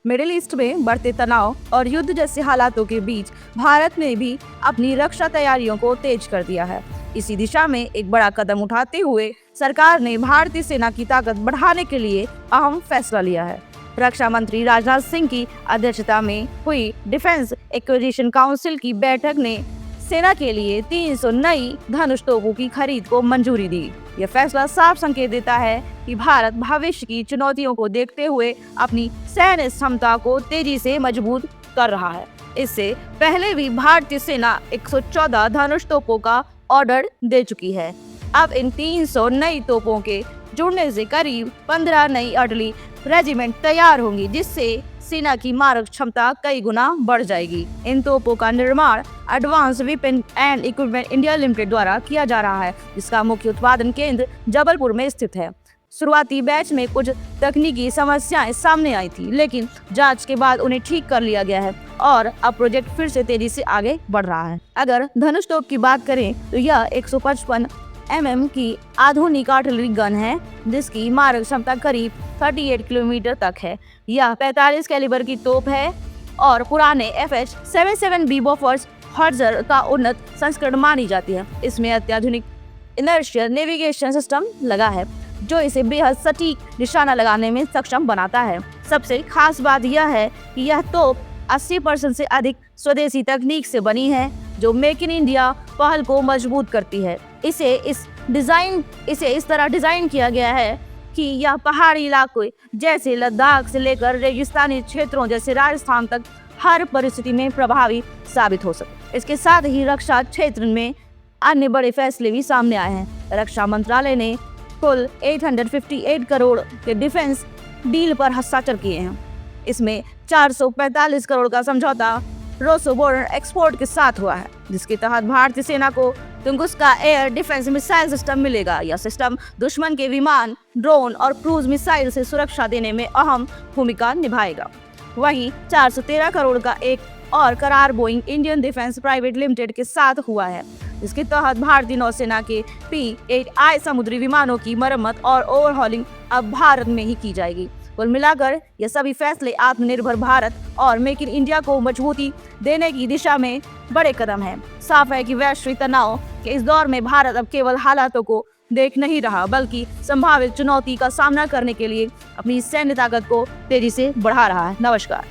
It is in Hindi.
मिडिल ईस्ट में बढ़ते तनाव और युद्ध जैसे हालातों के बीच भारत ने भी अपनी रक्षा तैयारियों को तेज कर दिया है। इसी दिशा में एक बड़ा कदम उठाते हुए सरकार ने भारतीय सेना की ताकत बढ़ाने के लिए अहम फैसला लिया है। रक्षा मंत्री राजनाथ सिंह की अध्यक्षता में हुई डिफेंस एक्विजिशन काउंसिल की बैठक ने सेना के लिए 300 नई धनुष तोपों की खरीद को मंजूरी दी। यह फैसला साफ संकेत देता है कि भारत भविष्य की चुनौतियों को देखते हुए अपनी सैन्य क्षमता को तेजी से मजबूत कर रहा है। इससे पहले भी भारतीय सेना 114 धनुष तोपों का ऑर्डर दे चुकी है। अब इन 300 नई तोपों के जुड़ने से करीब 15 नई अर्टिलरी रेजिमेंट तैयार होंगी, जिससे सेना की मारक क्षमता कई गुना बढ़ जाएगी। इन तोपों का निर्माण advance weapon and equipment India limited द्वारा किया जा रहा है, जिसका मुख्य उत्पादन केंद्र जबलपुर में स्थित है। शुरुआती बैच में कुछ तकनीकी समस्याएं सामने आई थी, लेकिन जांच के बाद उन्हें ठीक कर लिया गया है और अब प्रोजेक्ट फिर से तेजी से आगे बढ़ रहा है। अगर धनुष तोप की बात करें तो यह 155 mm की आधुनिक आर्टिलरी गन है, जिसकी मारक क्षमता करीब 38 किलोमीटर तक है। यह 45 कैलिबर की तोप है और पुराने FH-77B बॉफर्स हॉर्जर का उन्नत संस्करण मानी जाती है। इसमें अत्याधुनिक इनर्शियल नेविगेशन सिस्टम लगा है, जो इसे बेहद सटीक निशाना लगाने में सक्षम बनाता है। सबसे खास बात यह है कि यह तोप 80% से अधिक स्वदेशी तकनीक से बनी है, जो मेक इन इंडिया पहल को मजबूत करती है। इसे इस तरह डिजाइन किया गया है कि यह पहाड़ी इलाकों जैसे लद्दाख से लेकर रेगिस्तानी क्षेत्रों जैसे राजस्थान तक हर परिस्थिति में प्रभावी साबित हो सके। इसके साथ ही रक्षा क्षेत्र में अन्य बड़े फैसले भी सामने आए हैं। रक्षा मंत्रालय ने कुल 858 करोड़ के डिफेंस डील पर हस्ताक्षर किए हैं। इसमें 445 करोड़ का समझौता रोसोबोर्न एक्सपोर्ट के साथ हुआ है, जिसके तहत भारतीय सेना को Tunguska air defence missile system मिलेगा। यह सिस्टम दुश्मन के विमान, ड्रोन और क्रूज मिसाइल से सुरक्षा देने में अहम भूमिका निभाएगा। वहीं 413 करोड़ का एक और करार Boeing Indian defence private limited के साथ हुआ है, जिसके तहत भारतीय नौसेना के P-8I समुद्री विमानों की मरम्मत और ओवरहॉलिंग अब भारत में ही की जाएगी। कुल मिलाकर ये सभी फैसले आत्मनिर्भर भारत और मेक इन इंडिया को मजबूती देने की दिशा में बड़े कदम हैं। साफ है कि वैश्विक तनाव के इस दौर में भारत अब केवल हालातों को देख नहीं रहा, बल्कि संभावित चुनौती का सामना करने के लिए अपनी सैन्य ताकत को तेजी से बढ़ा रहा है। नमस्कार।